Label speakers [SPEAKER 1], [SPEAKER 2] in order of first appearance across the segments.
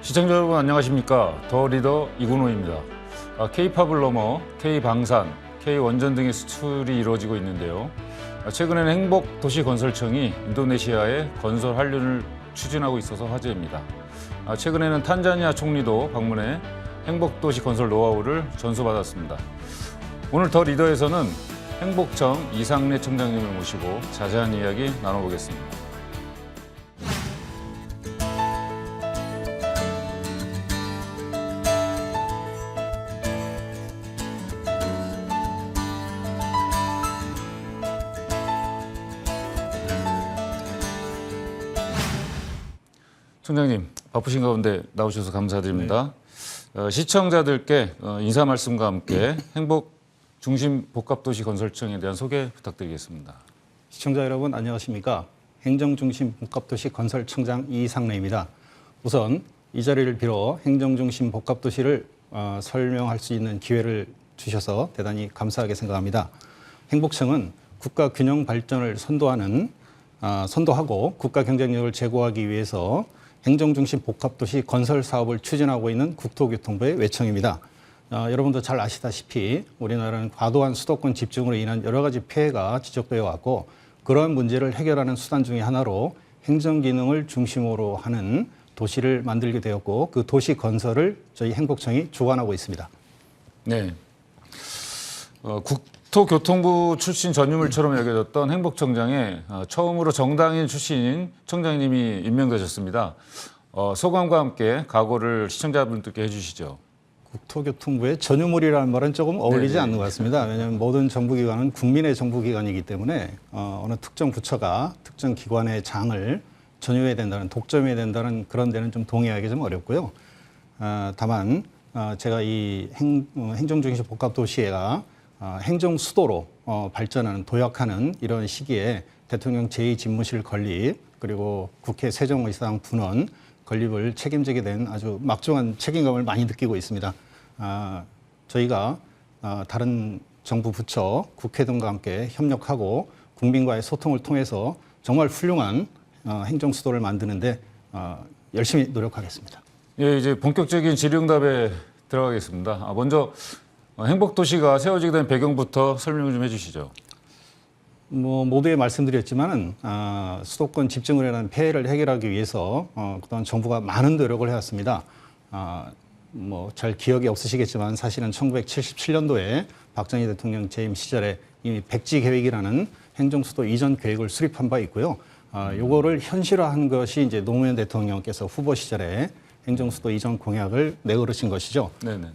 [SPEAKER 1] 시청자 여러분 안녕하십니까. 더 리더 이근호입니다. K-팝을 넘어 K-방산, K-원전 등의 수출이 이루어지고 있는데요. 최근에는 행복도시건설청이 인도네시아에 건설 한류를 추진하고 있어서 화제입니다. 최근에는 탄자니아 총리도 방문해 행복도시 건설 노하우를 전수받았습니다. 오늘 더 리더에서는 행복청 이상래 청장님을 모시고 자세한 이야기 나눠보겠습니다. 청장님, 바쁘신 가운데 나오셔서 감사드립니다. 시청자들께 인사 말씀과 함께 행복 중심 복합도시 건설청에 대한 소개 부탁드리겠습니다.
[SPEAKER 2] 시청자 여러분 안녕하십니까. 행정중심 복합도시 건설청장 이상래입니다. 우선 이 자리를 빌어 행정중심 복합도시를 설명할 수 있는 기회를 주셔서 대단히 감사하게 생각합니다. 행복청은 국가 균형 발전을 선도하고 국가 경쟁력을 제고하기 위해서 행정중심 복합도시 건설 사업을 추진하고 있는 국토교통부의 외청입니다. 여러분도 잘 아시다시피 우리나라는 과도한 수도권 집중으로 인한 여러 가지 피해가 지적되어 왔고, 그러한 문제를 해결하는 수단 중에 하나로 행정기능을 중심으로 하는 도시를 만들게 되었고, 그 도시 건설을 저희 행복청이 주관하고 있습니다.
[SPEAKER 1] 네. 국토교통부 출신 전유물처럼 여겨졌던 행복청장에 처음으로 정당인 출신인 청장님이 임명되셨습니다. 소감과 함께 각오를 시청자분들께 해주시죠.
[SPEAKER 2] 국토교통부의 전유물이라는 말은 조금 어울리지 않는 것 같습니다. 왜냐하면 모든 정부기관은 국민의 정부기관이기 때문에 어느 특정 부처가 특정 기관의 장을 전유해야 된다는, 독점해야 된다는 그런 데는 좀 동의하기 좀 어렵고요. 다만 제가 이 행정중심 복합도시가 행정수도로 발전하는, 도약하는 이런 시기에 대통령 제2집무실 건립, 그리고 국회 세종의사당 분원 건립을 책임지게 된 아주 막중한 책임감을 많이 느끼고 있습니다. 저희가 다른 정부 부처, 국회 등과 함께 협력하고 국민과의 소통을 통해서 정말 훌륭한 행정수도를 만드는데 열심히 노력하겠습니다.
[SPEAKER 1] 예, 이제 본격적인 질의응답에 들어가겠습니다. 먼저 행복도시가 세워지게 된 배경부터 설명 좀 해주시죠.
[SPEAKER 2] 모두에 말씀드렸지만 수도권 집중으로 인한 폐해를 해결하기 위해서 그동안 정부가 많은 노력을 해왔습니다. 잘 기억이 없으시겠지만 사실은 1977년도에 박정희 대통령 재임 시절에 이미 백지 계획이라는 행정수도 이전 계획을 수립한 바 있고요. 요거를 현실화한 것이 이제 노무현 대통령께서 후보 시절에 행정수도 이전 공약을 내걸으신 것이죠. 네네.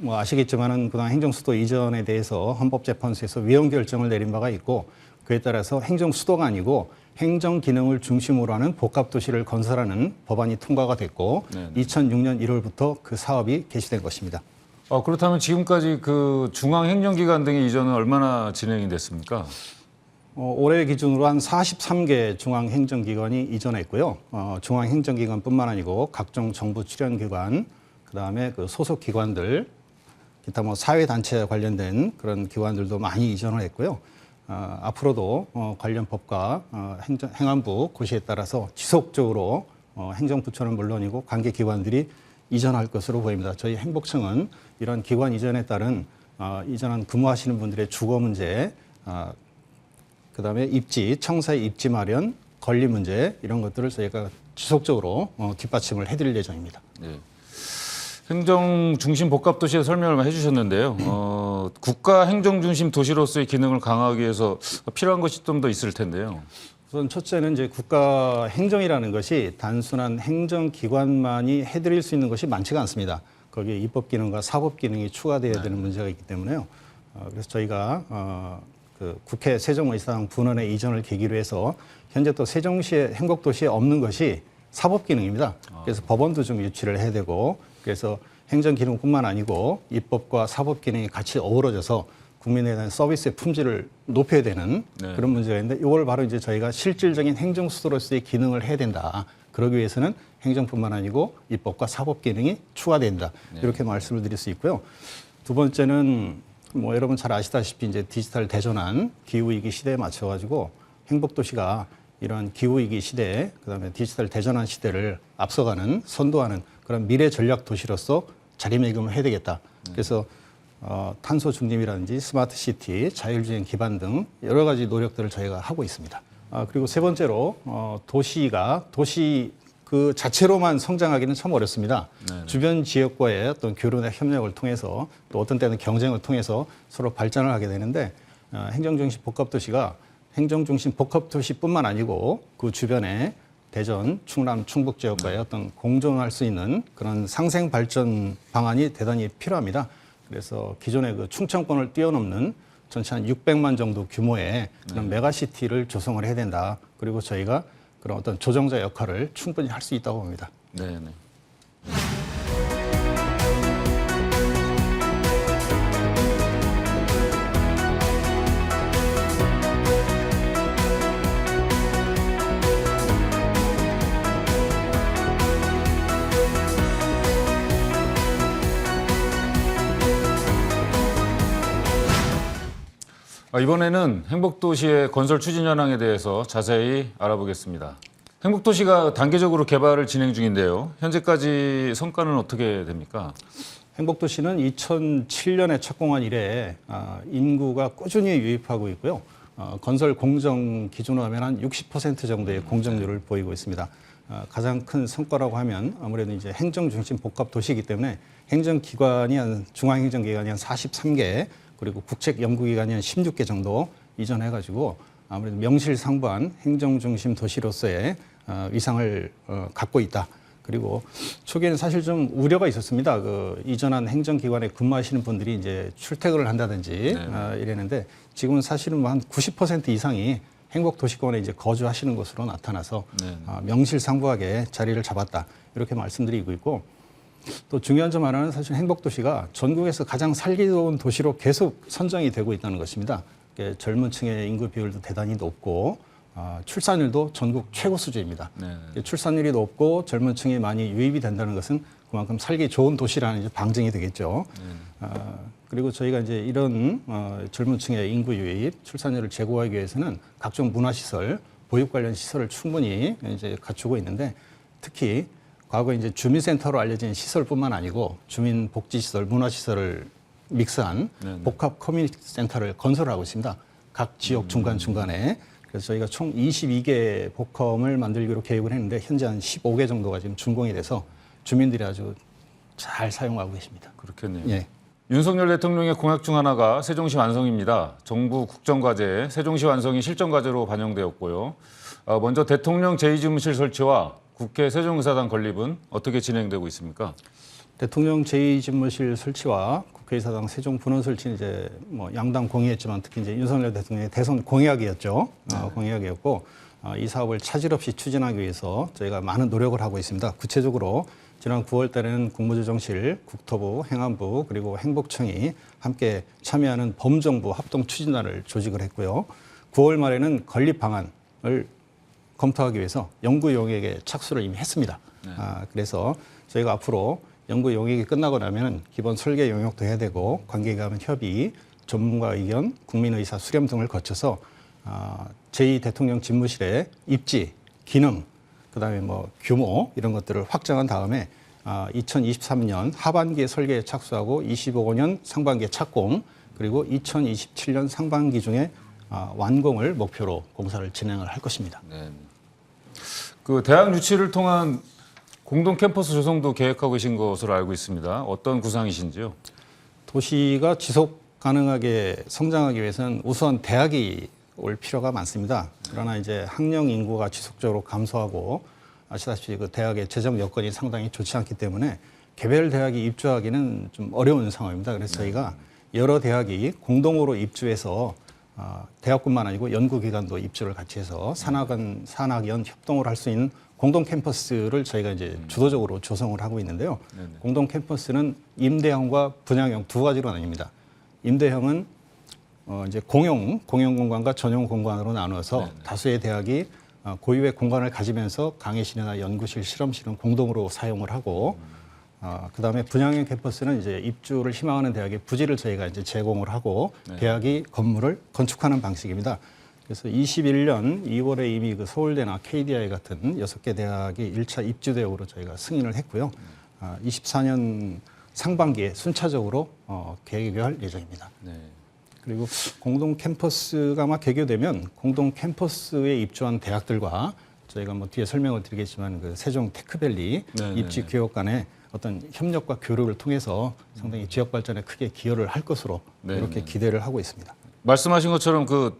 [SPEAKER 2] 아시겠지만은 그동안 행정수도 이전에 대해서 헌법재판소에서 위헌 결정을 내린 바가 있고, 그에 따라서 행정수도가 아니고 행정기능을 중심으로 하는 복합도시를 건설하는 법안이 통과가 됐고, 네네. 2006년 1월부터 그 사업이 개시된 것입니다.
[SPEAKER 1] 그렇다면 지금까지 그 중앙행정기관 등의 이전은 얼마나 진행이 됐습니까?
[SPEAKER 2] 올해 기준으로 한 43개 중앙행정기관이 이전했고요. 중앙행정기관뿐만 아니고 각종 정부 출연기관, 그다음에 그 소속기관들, 기타 사회단체와 관련된 그런 기관들도 많이 이전을 했고요. 앞으로도 관련 법과 행안부 고시에 따라서 지속적으로 행정부처는 물론이고 관계기관들이 이전할 것으로 보입니다. 저희 행복청은 이런 기관 이전에 따른 이전한 근무하시는 분들의 주거 문제, 그다음에 입지, 청사의 입지 마련, 권리 문제, 이런 것들을 저희가 지속적으로 뒷받침을 해드릴 예정입니다.
[SPEAKER 1] 네. 행정중심 복합도시의 설명을 해주셨는데요. 국가 행정중심 도시로서의 기능을 강화하기 위해서 필요한 것이 좀 더 있을 텐데요.
[SPEAKER 2] 우선 첫째는 이제 국가 행정이라는 것이 단순한 행정기관만이 해드릴 수 있는 것이 많지가 않습니다. 거기에 입법 기능과 사법 기능이 추가되어야 되는 문제가 있기 때문에요. 그래서 저희가 그 국회 세종의사당 분원의 이전을 계기로 해서 현재 또 세종시의 행복도시에 없는 것이 사법 기능입니다. 그래서 법원도 좀 유치를 해야 되고, 그래서 행정 기능뿐만 아니고 입법과 사법 기능이 같이 어우러져서 국민에 대한 서비스의 품질을 높여야 되는 그런 문제가 있는데, 이걸 바로 이제 저희가 실질적인 행정 수도로서의 기능을 해야 된다. 그러기 위해서는 행정뿐만 아니고 입법과 사법 기능이 추가된다. 이렇게 말씀을 드릴 수 있고요. 두 번째는 여러분 잘 아시다시피 이제 디지털 대전환 기후위기 시대에 맞춰가지고 행복도시가 이런 기후위기 시대, 그다음에 디지털 대전환 시대를 앞서가는 선도하는 그런 미래 전략 도시로서 자리매김을 해야 되겠다. 그래서 탄소 중립이라든지 스마트 시티, 자율주행 기반 등 여러 가지 노력들을 저희가 하고 있습니다. 그리고 세 번째로 도시 그 자체로만 성장하기는 참 어렵습니다.
[SPEAKER 1] 네네.
[SPEAKER 2] 주변 지역과의 어떤 교류나 협력을 통해서 또 어떤 때는 경쟁을 통해서 서로 발전을 하게 되는데 행정중심 복합도시가 행정중심 복합도시뿐만 아니고 그 주변에 대전, 충남, 충북 지역과의 어떤 공존할 수 있는 그런 상생 발전 방안이 대단히 필요합니다. 그래서 기존의 그 충청권을 뛰어넘는 전체 한 600만 정도 규모의 그런 메가시티를 조성을 해야 된다. 그리고 저희가 그런 어떤 조정자 역할을 충분히 할 수 있다고 봅니다.
[SPEAKER 1] 네. 이번에는 행복도시의 건설 추진 현황에 대해서 자세히 알아보겠습니다. 행복도시가 단계적으로 개발을 진행 중인데요. 현재까지 성과는 어떻게 됩니까?
[SPEAKER 2] 행복도시는 2007년에 착공한 이래 인구가 꾸준히 유입하고 있고요. 건설 공정 기준으로 하면 한 60% 정도의 공정률을 보이고 있습니다. 가장 큰 성과라고 하면 아무래도 이제 행정중심 복합도시이기 때문에 중앙행정기관이 한 43개, 그리고 국책연구기관이 한 16개 정도 이전해가지고 아무래도 명실상부한 행정중심 도시로서의 위상을 갖고 있다. 그리고 초기에는 사실 좀 우려가 있었습니다. 그 이전한 행정기관에 근무하시는 분들이 이제 출퇴근을 한다든지 이랬는데 지금은 사실은 뭐 한 90% 이상이 행복도시권에 이제 거주하시는 것으로 나타나서 명실상부하게 자리를 잡았다. 이렇게 말씀드리고 있고, 또 중요한 점 하나는 사실 행복도시가 전국에서 가장 살기 좋은 도시로 계속 선정이 되고 있다는 것입니다. 젊은 층의 인구 비율도 대단히 높고 출산율도 전국 최고 수준입니다. 출산율이 높고 젊은 층이 많이 유입이 된다는 것은 그만큼 살기 좋은 도시라는 이제 방증이 되겠죠. 그리고 저희가 이제 이런 젊은 층의 인구 유입, 출산율을 제고하기 위해서는 각종 문화시설, 보육 관련 시설을 충분히 이제 갖추고 있는데, 특히 과거에 이제 주민센터로 알려진 시설뿐만 아니고 주민복지시설, 문화시설을 믹스한 복합 커뮤니티 센터를 건설하고 있습니다. 각 지역 중간중간에. 그래서 저희가 총 22개 복컴을 만들기로 계획을 했는데 현재 한 15개 정도가 지금 준공이 돼서 주민들이 아주 잘 사용하고 계십니다.
[SPEAKER 1] 그렇겠네요.
[SPEAKER 2] 예.
[SPEAKER 1] 윤석열 대통령의 공약 중 하나가 세종시 완성입니다. 정부 국정과제에 세종시 완성이 실정과제로 반영되었고요. 먼저 대통령 제2집무실 설치와 국회 세종의사당 건립은 어떻게 진행되고 있습니까?
[SPEAKER 2] 대통령 제2집무실 설치와 국회의사당 세종 분원 설치는 이제 뭐 양당 공의했지만 특히 이제 윤석열 대통령의 대선 공약이었죠. 공약이었고 이 사업을 차질 없이 추진하기 위해서 저희가 많은 노력을 하고 있습니다. 구체적으로 지난 9월 달에는 국무조정실, 국토부, 행안부 그리고 행복청이 함께 참여하는 범정부 합동 추진단을 조직을 했고요. 9월 말에는 건립 방안을 검토하기 위해서 연구 용역에 착수를 이미 했습니다. 그래서 저희가 앞으로 연구 용역이 끝나고 나면 기본 설계 용역도 해야 되고 관계기관 협의, 전문가 의견, 국민의사 수렴 등을 거쳐서 제2대통령 집무실의 입지, 기능, 그다음에 뭐 규모 이런 것들을 확정한 다음에 2023년 하반기에 설계에 착수하고 25년 상반기에 착공, 그리고 2027년 상반기 중에 완공을 목표로 공사를 진행을 할 것입니다.
[SPEAKER 1] 네. 그 대학 유치를 통한 공동 캠퍼스 조성도 계획하고 계신 것으로 알고 있습니다. 어떤 구상이신지요?
[SPEAKER 2] 도시가 지속 가능하게 성장하기 위해서는 우선 대학이 올 필요가 많습니다. 그러나 이제 학령 인구가 지속적으로 감소하고 아시다시피 그 대학의 재정 여건이 상당히 좋지 않기 때문에 개별 대학이 입주하기는 좀 어려운 상황입니다. 그래서 저희가 여러 대학이 공동으로 입주해서 대학뿐만 아니고 연구기관도 입주를 같이 해서 산학연 협동을 할 수 있는 공동 캠퍼스를 저희가 이제 주도적으로 조성을 하고 있는데요. 공동 캠퍼스는 임대형과 분양형 두 가지로 나뉩니다. 임대형은 이제 공용 공간과 전용 공간으로 나누어서 다수의 대학이 고유의 공간을 가지면서 강의실이나 연구실, 실험실은 공동으로 사용을 하고, 그다음에 분양형 캠퍼스는 이제 입주를 희망하는 대학의 부지를 저희가 이제 제공을 하고 대학이 건물을 건축하는 방식입니다. 그래서 21년 2월에 이미 그 서울대나 KDI 같은 6개 대학이 1차 입주 대학으로 저희가 승인을 했고요. 24년 상반기에 순차적으로 개교할 예정입니다.
[SPEAKER 1] 네.
[SPEAKER 2] 그리고 공동 캠퍼스가 아마 개교되면 공동 캠퍼스에 입주한 대학들과 저희가 뭐 뒤에 설명을 드리겠지만 그 세종 테크밸리
[SPEAKER 1] 네네네.
[SPEAKER 2] 입지 기업 간의 어떤 협력과 교류를 통해서 상당히 지역 발전에 크게 기여를 할 것으로
[SPEAKER 1] 네네.
[SPEAKER 2] 이렇게 기대를 하고 있습니다.
[SPEAKER 1] 말씀하신 것처럼 그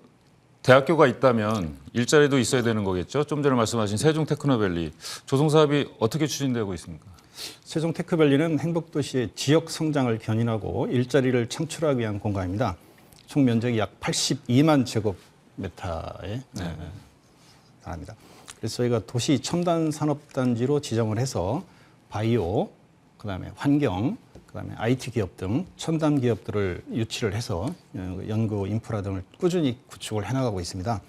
[SPEAKER 1] 대학교가 있다면 일자리도 있어야 되는 거겠죠. 좀 전에 말씀하신 세종 테크노밸리 조성 사업이 어떻게 추진되고 있습니까?
[SPEAKER 2] 세종 테크밸리는 행복도시의 지역 성장을 견인하고 일자리를 창출하기 위한 공간입니다. 총 면적이 약 82만 제곱미터에 달합니다. 그래서 저희가 도시 첨단 산업단지로 지정을 해서 바이오, 그다음에 환경, 그다음에 IT 기업 등 첨단 기업들을 유치를 해서 연구 인프라 등을 꾸준히 구축을 해나가고 있습니다.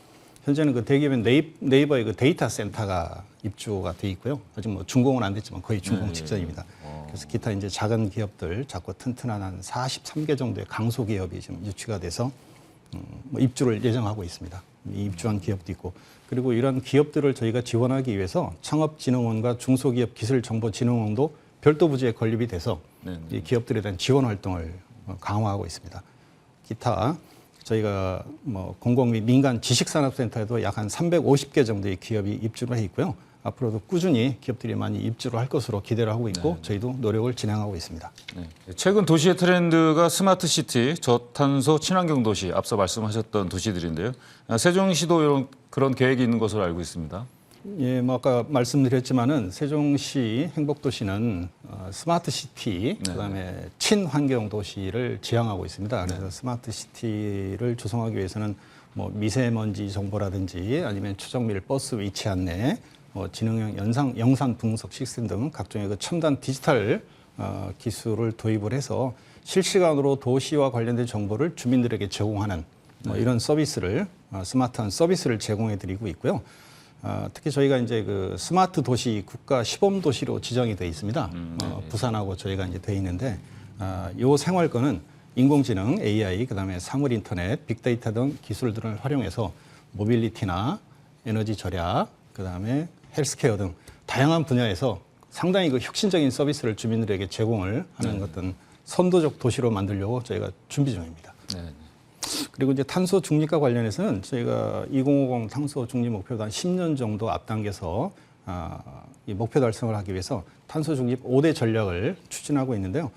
[SPEAKER 2] 현재는 그 대기업인 네이버의 그 데이터 센터가 입주가 돼 있고요. 아직 뭐 준공은 안 됐지만 거의 준공 직전입니다. 그래서 기타 이제 작은 기업들 작고 튼튼한 한 43개 정도의 강소 기업이 지금 유치가 돼서 뭐 입주를 예정하고 있습니다. 입주한 기업도 있고 그리고 이런 기업들을 저희가 지원하기 위해서 창업진흥원과 중소기업기술정보진흥원도 별도 부지에 건립이 돼서 이 기업들에 대한 지원 활동을 강화하고 있습니다. 기타 저희가 뭐 공공 및 민간 지식산업센터에도 약 한 350개 정도의 기업이 입주를 해 있고요. 앞으로도 꾸준히 기업들이 많이 입주를 할 것으로 기대를 하고 있고 저희도 노력을 진행하고 있습니다.
[SPEAKER 1] 네. 최근 도시의 트렌드가 스마트 시티, 저탄소 친환경 도시, 앞서 말씀하셨던 도시들인데요. 세종시도 이런 그런 계획이 있는 것으로 알고 있습니다.
[SPEAKER 2] 예, 뭐 아까 말씀드렸지만은 세종시 행복도시는 스마트 시티, 그다음에 친환경 도시를 지향하고 있습니다. 그래서 스마트 시티를 조성하기 위해서는 뭐 미세먼지 정보라든지 아니면 추정밀 버스 위치 안내, 지능형 영상 분석 시스템 등 각종의 그 첨단 디지털 기술을 도입을 해서 실시간으로 도시와 관련된 정보를 주민들에게 제공하는 뭐 이런 서비스를 스마트한 서비스를 제공해 드리고 있고요. 특히 저희가 이제 그 스마트 도시 국가 시범 도시로 지정이 돼 있습니다. 부산하고 저희가 이제 돼 있는데 요 생활권은 인공지능, AI, 그다음에 사물 인터넷, 빅데이터 등 기술들을 활용해서 모빌리티나 에너지 절약, 그다음에 헬스케어 등 다양한 분야에서 상당히 그 혁신적인 서비스를 주민들에게 제공을 하는 어떤 선도적 도시로 만들려고 저희가 준비 중입니다. 그리고 이제 탄소 중립과 관련해서는 저희가 2050 탄소 중립 목표도 한 10년 정도 앞당겨서 이 목표 달성을 하기 위해서 탄소 중립 5대 전략을 추진하고 있는데요.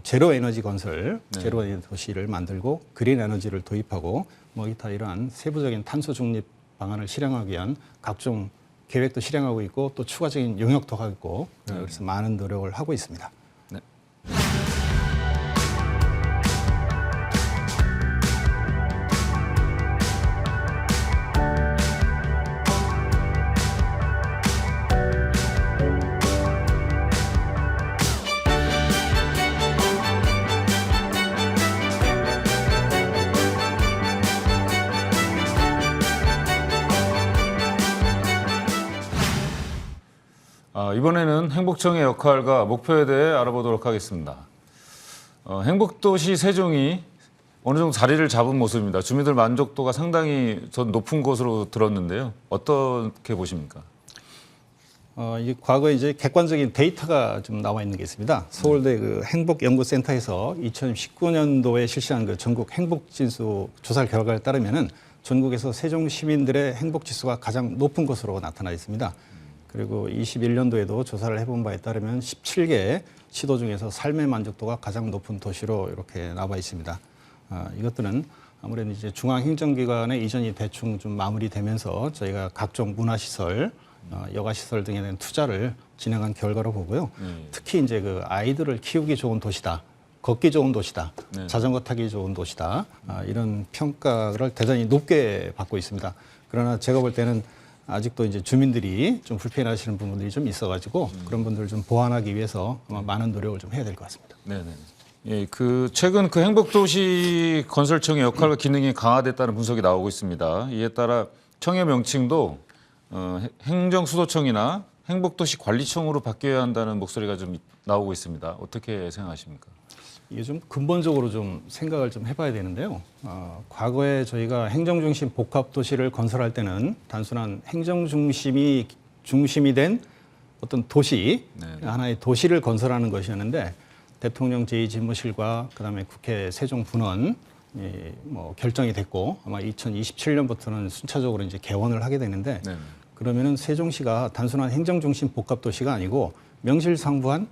[SPEAKER 2] 제로 에너지 건설, 제로 에너지 도시를 만들고 그린 에너지를 도입하고 뭐 기타 이러한 세부적인 탄소 중립 방안을 실행하기 위한 각종 계획도 실행하고 있고 또 추가적인 용역도 하고 있고 그래서 많은 노력을 하고 있습니다.
[SPEAKER 1] 이번에는 행복청의 역할과 목표에 대해 알아보도록 하겠습니다. 행복도시 세종이 어느 정도 자리를 잡은 모습입니다. 주민들 만족도가 상당히 전 높은 것으로 들었는데요. 어떻게 보십니까?
[SPEAKER 2] 이 과거에 이제 객관적인 데이터가 좀 나와 있는 게 있습니다. 서울대 그 행복연구센터에서 2019년도에 실시한 그 전국 행복지수 조사 결과에 따르면은 전국에서 세종 시민들의 행복지수가 가장 높은 것으로 나타나 있습니다. 그리고 21년도에도 조사를 해본 바에 따르면 17개 시도 중에서 삶의 만족도가 가장 높은 도시로 이렇게 나와 있습니다. 이것들은 아무래도 이제 중앙행정기관의 이전이 대충 좀 마무리되면서 저희가 각종 문화시설, 여가시설 등에 대한 투자를 진행한 결과로 보고요. 특히 이제 그 아이들을 키우기 좋은 도시다. 걷기 좋은 도시다. 자전거 타기 좋은 도시다. 이런 평가를 대단히 높게 받고 있습니다. 그러나 제가 볼 때는 아직도 이제 주민들이 좀 불편해하시는 부분들이 좀 있어가지고 그런 분들을 좀 보완하기 위해서 아마 많은 노력을 좀 해야 될 것 같습니다.
[SPEAKER 1] 네네. 예, 최근 그 행복도시 건설청의 역할과 기능이 강화됐다는 분석이 나오고 있습니다. 이에 따라 청의 명칭도 행정수도청이나 행복도시 관리청으로 바뀌어야 한다는 목소리가 좀 나오고 있습니다. 어떻게 생각하십니까?
[SPEAKER 2] 이게 좀 근본적으로 좀 생각을 좀 해봐야 되는데요. 과거에 저희가 행정중심 복합도시를 건설할 때는 단순한 행정중심이 중심이 된 어떤 도시, 하나의 도시를 건설하는 것이었는데 대통령 제2집무실과 그다음에 국회 세종분원 뭐 결정이 됐고 아마 2027년부터는 순차적으로 이제 개원을 하게 되는데 그러면은 세종시가 단순한 행정중심 복합도시가 아니고 명실상부한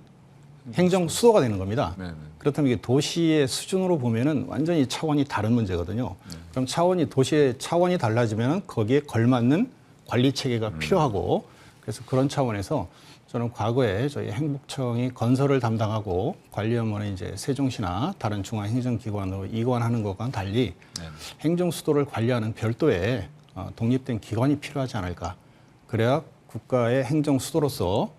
[SPEAKER 2] 행정 수도가 되는 겁니다. 그렇다면 이게 도시의 수준으로 보면은 완전히 차원이 다른 문제거든요. 그럼 도시의 차원이 달라지면 거기에 걸맞는 관리 체계가 필요하고 그래서 그런 차원에서 저는 과거에 저희 행복청이 건설을 담당하고 관리 업무는 이제 세종시나 다른 중앙행정기관으로 이관하는 것과는 달리 행정 수도를 관리하는 별도의 독립된 기관이 필요하지 않을까. 그래야 국가의 행정 수도로서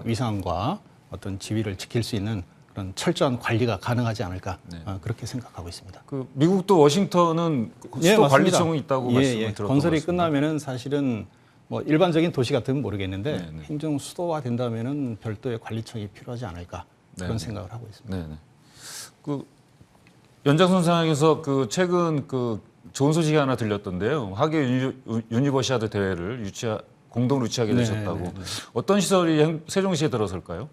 [SPEAKER 2] 위상과 어떤 지위를 지킬 수 있는 그런 철저한 관리가 가능하지 않을까 그렇게 생각하고 있습니다.
[SPEAKER 1] 그 미국도 워싱턴은 수도 관리청이 있다고 말씀을 들었던
[SPEAKER 2] 건설이
[SPEAKER 1] 것 같습니다.
[SPEAKER 2] 끝나면은 사실은 뭐 일반적인 도시 같으면 모르겠는데 행정 수도화 된다면은 별도의 관리청이 필요하지 않을까 그런 생각을 하고 있습니다.
[SPEAKER 1] 그 연장선상에서 그 최근 그 좋은 소식이 하나 들렸던데요. 하계 유니버시아드 대회를 공동으로 유치하게 되셨다고. 어떤 시설이 세종시에 들어설까요?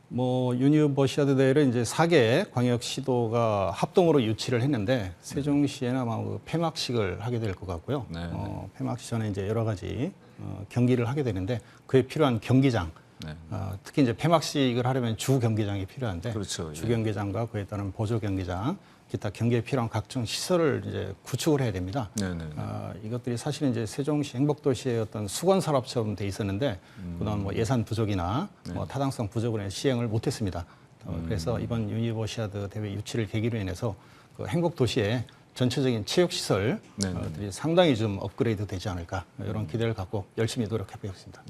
[SPEAKER 2] 뭐 유니버시아드 대회를 이제 4개 광역시도가 합동으로 유치를 했는데 세종시에는 아마 그 폐막식을 하게 될 것 같고요. 폐막식 전에 이제 여러 가지 경기를 하게 되는데 그에 필요한 경기장, 특히 이제 폐막식을 하려면 주 경기장이 필요한데
[SPEAKER 1] 그렇죠.
[SPEAKER 2] 주 경기장과 그에 따른 보조 경기장, 기타 경기에 필요한 각종 시설을 이제 구축을 해야 됩니다. 이것들이 사실은 이제 세종시 행복도시의 어떤 수건산업처럼 돼 있었는데 그동안 뭐 예산 부족이나 뭐 타당성 부족으로 해서 시행을 못했습니다. 그래서 이번 유니버시아드 대회 유치를 계기로 인해서 그 행복도시의 전체적인 체육시설들이 상당히 좀 업그레이드 되지 않을까 이런 기대를 갖고 열심히 노력해 보겠습니다.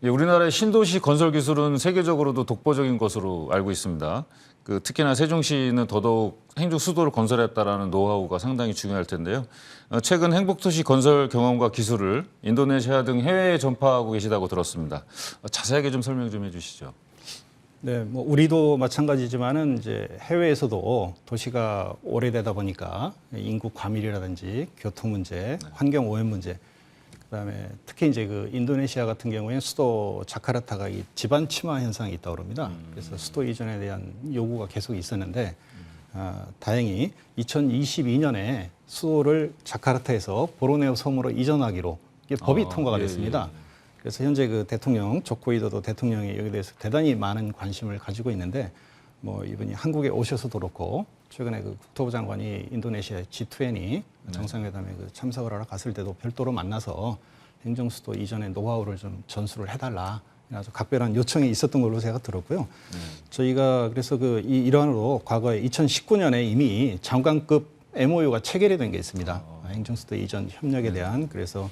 [SPEAKER 1] 우리나라의 신도시 건설 기술은 세계적으로도 독보적인 것으로 알고 있습니다. 그 특히나 세종시는 더더욱 행정 수도를 건설했다라는 노하우가 상당히 중요할 텐데요. 최근 행복도시 건설 경험과 기술을 인도네시아 등 해외에 전파하고 계시다고 들었습니다. 자세하게 좀 설명 좀 해주시죠.
[SPEAKER 2] 네, 뭐 우리도 마찬가지지만은 이제 해외에서도 도시가 오래되다 보니까 인구 과밀이라든지 교통 문제, 환경 오염 문제, 그다음에 특히 이제 그 인도네시아 같은 경우에는 수도 자카르타가 이 지반 침하 현상이 있다고 합니다. 그래서 수도 이전에 대한 요구가 계속 있었는데 다행히 2022년에 수도를 자카르타에서 보르네오 섬으로 이전하기로 이게 법이 통과가 됐습니다. 그래서 현재 그 대통령 조코위도도 대통령이 여기 대해서 대단히 많은 관심을 가지고 있는데 뭐 이분이 한국에 오셔서도 그렇고 최근에 그 국토부 장관이 인도네시아 G20 정상회담에 그 참석을 하러 갔을 때도 별도로 만나서 행정수도 이전의 노하우를 좀 전수를 해달라. 아주 각별한 요청이 있었던 걸로 제가 들었고요. 저희가 그래서 그 일환으로 과거에 2019년에 이미 장관급 MOU가 체결이 된 게 있습니다. 행정수도 이전 협력에 대한 그래서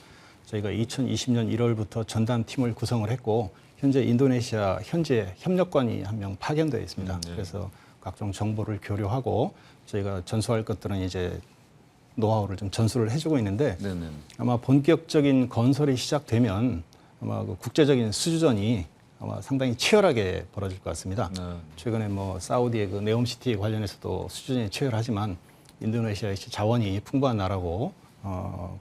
[SPEAKER 2] 저희가 2020년 1월부터 전담팀을 구성을 했고 현재 인도네시아 현재 협력관이 한 명 파견되어 있습니다. 그래서 각종 정보를 교류하고 저희가 전수할 것들은 이제 노하우를 좀 전수를 해주고 있는데 아마 본격적인 건설이 시작되면 아마 그 국제적인 수주전이 아마 상당히 치열하게 벌어질 것 같습니다. 최근에 뭐 사우디의 그 네옴시티 관련해서도 수주전이 치열하지만 인도네시아의 자원이 풍부한 나라고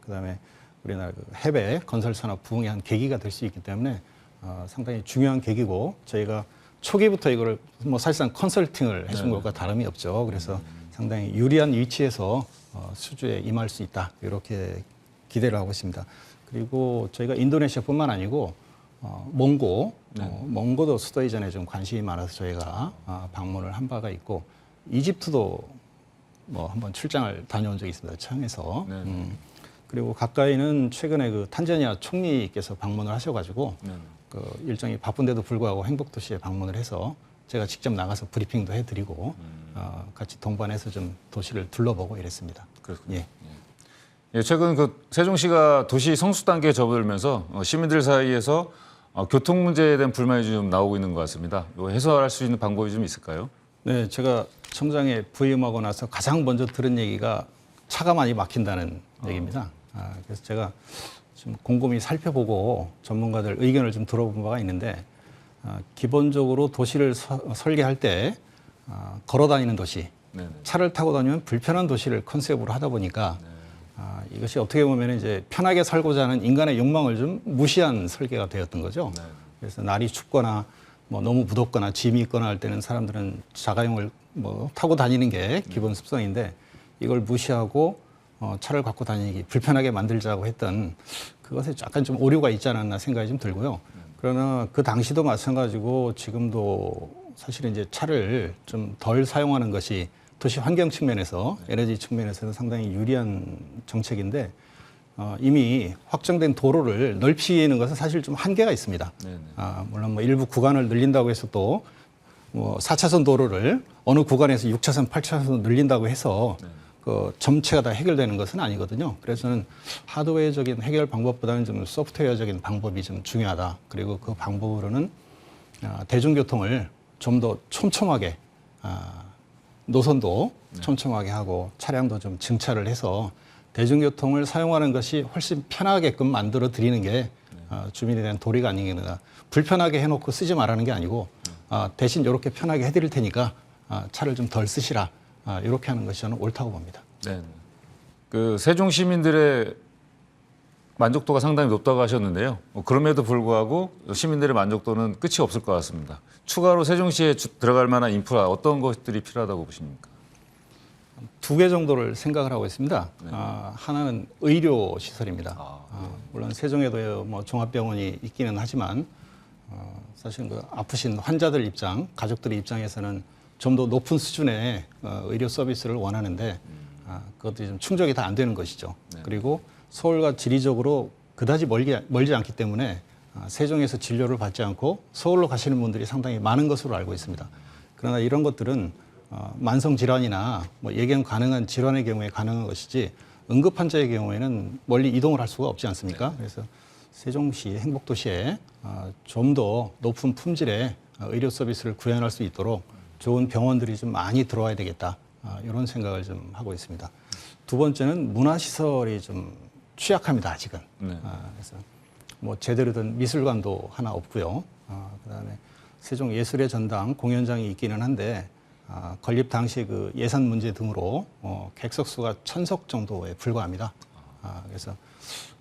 [SPEAKER 2] 그다음에 우리나라 그 해외 건설 산업 부흥의 한 계기가 될 수 있기 때문에 상당히 중요한 계기고 저희가 초기부터 이거를 뭐 사실상 컨설팅을 해준 것과 다름이 없죠. 그래서 상당히 유리한 위치에서 수주에 임할 수 있다 이렇게 기대를 하고 있습니다. 그리고 저희가 인도네시아뿐만 아니고 몽고도 수도 이전에 좀 관심이 많아서 저희가 방문을 한 바가 있고 이집트도 뭐 한번 출장을 다녀온 적이 있습니다. 청에서. 그리고 가까이는 최근에 그 탄자니아 총리께서 방문을 하셔가지고 그 일정이 바쁜데도 불구하고 행복도시에 방문을 해서 제가 직접 나가서 브리핑도 해드리고 같이 동반해서 좀 도시를 둘러보고 이랬습니다.
[SPEAKER 1] 그렇군요. 최근 그 세종시가 도시 성수 단계에 접어들면서 시민들 사이에서 교통 문제에 대한 불만이 좀 나오고 있는 것 같습니다. 이거 해소할 수 있는 방법이 좀 있을까요?
[SPEAKER 2] 네, 제가 청장에 부임하고 나서 가장 먼저 들은 얘기가 차가 많이 막힌다는 얘기입니다. 그래서 제가 좀 곰곰이 살펴보고 전문가들 의견을 좀 들어본 바가 있는데 기본적으로 도시를 설계할 때 걸어 다니는 도시,
[SPEAKER 1] 네네.
[SPEAKER 2] 차를 타고 다니면 불편한 도시를 컨셉으로 하다 보니까 이것이 어떻게 보면 이제 편하게 살고자 하는 인간의 욕망을 좀 무시한 설계가 되었던 거죠.
[SPEAKER 1] 네.
[SPEAKER 2] 그래서 날이 춥거나 뭐 너무 무덥거나 짐이 있거나 할 때는 사람들은 자가용을 뭐 타고 다니는 게 기본 습성인데 이걸 무시하고 차를 갖고 다니기 불편하게 만들자고 했던 그것에 약간 좀 오류가 있지 않았나 생각이 좀 들고요. 그러나 그 당시도 마찬가지고 지금도 사실은 이제 차를 좀 덜 사용하는 것이 도시 환경 측면에서 에너지 측면에서는 상당히 유리한 정책인데 이미 확정된 도로를 넓히는 것은 사실 좀 한계가 있습니다.
[SPEAKER 1] 네네.
[SPEAKER 2] 물론 뭐 일부 구간을 늘린다고 해서 또 뭐 4차선 도로를 어느 구간에서 6차선, 8차선 늘린다고 해서 그 점체가 다 해결되는 것은 아니거든요. 그래서는 하드웨어적인 해결 방법보다는 좀 소프트웨어적인 방법이 좀 중요하다. 그리고 그 방법으로는 대중교통을 좀 더 촘촘하게 노선도 촘촘하게 하고 차량도 좀 증차를 해서 대중교통을 사용하는 것이 훨씬 편하게끔 만들어 드리는 게 주민에 대한 도리가 아니겠나. 불편하게 해놓고 쓰지 말라는 게 아니고 대신 이렇게 편하게 해드릴 테니까 차를 좀 덜 쓰시라. 이렇게 하는 것이 저는 옳다고 봅니다.
[SPEAKER 1] 네. 그 세종 시민들의 만족도가 상당히 높다고 하셨는데요. 그럼에도 불구하고 시민들의 만족도는 끝이 없을 것 같습니다. 추가로 세종시에 들어갈 만한 인프라 어떤 것들이 필요하다고 보십니까?
[SPEAKER 2] 두 개 정도를 생각을 하고 있습니다. 하나는 의료 시설입니다. 물론 세종에도 뭐 종합병원이 있기는 하지만 사실 그 아프신 환자들 입장, 가족들의 입장에서는 좀 더 높은 수준의 의료 서비스를 원하는데 그것도 좀 충족이 다 안 되는 것이죠. 그리고 서울과 지리적으로 그다지 멀지 않기 때문에 세종에서 진료를 받지 않고 서울로 가시는 분들이 상당히 많은 것으로 알고 있습니다. 그러나 이런 것들은 만성 질환이나 뭐 예견 가능한 질환의 경우에 가능한 것이지 응급 환자의 경우에는 멀리 이동을 할 수가 없지 않습니까? 그래서 세종시 행복도시에 좀 더 높은 품질의 의료 서비스를 구현할 수 있도록 좋은 병원들이 좀 많이 들어와야 되겠다. 이런 생각을 좀 하고 있습니다. 두 번째는 문화시설이 좀 취약합니다, 아직은. 그래서 뭐 제대로 된 미술관도 하나 없고요. 그다음에 세종 예술의 전당 공연장이 있기는 한데 건립 당시 그 예산 문제 등으로 객석 수가 1,000석 정도에 불과합니다. 그래서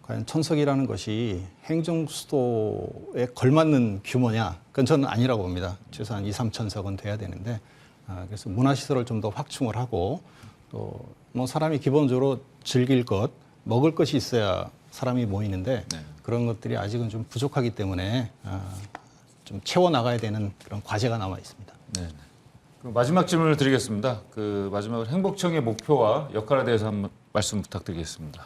[SPEAKER 2] 과연 1,000석이라는 것이 행정 수도에 걸맞는 규모냐? 그건 저는 아니라고 봅니다. 최소한 2, 3,000석은 돼야 되는데 그래서 문화시설을 좀 더 확충을 하고 또 뭐 사람이 기본적으로 즐길 것, 먹을 것이 있어야 사람이 모이는데 그런 것들이 아직은 좀 부족하기 때문에 좀 채워 나가야 되는 그런 과제가 남아 있습니다.
[SPEAKER 1] 네. 그럼 마지막 질문을 드리겠습니다. 그 마지막으로 행복청의 목표와 역할에 대해서 한번 말씀 부탁드리겠습니다.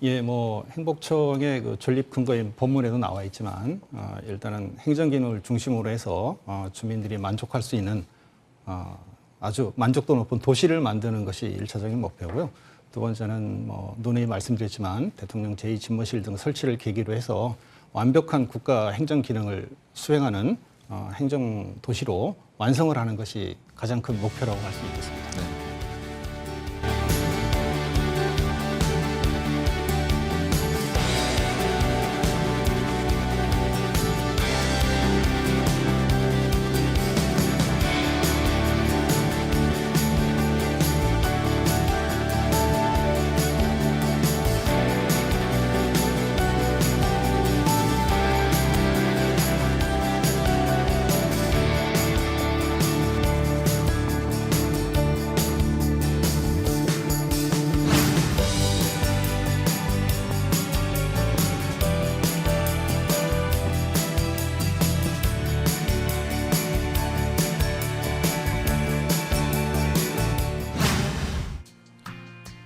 [SPEAKER 2] 예, 뭐 행복청의 그 존립 근거인 법문에도 나와 있지만 일단은 행정 기능을 중심으로 해서 주민들이 만족할 수 있는 아주 만족도 높은 도시를 만드는 것이 1차적인 목표고요. 두 번째는 뭐 누누이 말씀드렸지만 대통령 제2집무실 등 설치를 계기로 해서 완벽한 국가 행정 기능을 수행하는 행정 도시로 완성을 하는 것이 가장 큰 목표라고 할 수 있겠습니다.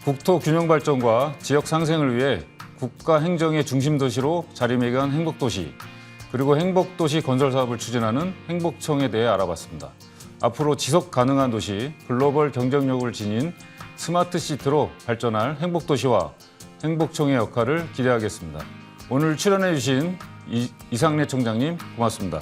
[SPEAKER 1] 국토 균형 발전과 지역 상생을 위해 국가 행정의 중심 도시로 자리매김한 행복도시, 그리고 행복도시 건설 사업을 추진하는 행복청에 대해 알아봤습니다. 앞으로 지속 가능한 도시, 글로벌 경쟁력을 지닌 스마트 시티로 발전할 행복도시와 행복청의 역할을 기대하겠습니다. 오늘 출연해 주신 이상래 청장님 고맙습니다.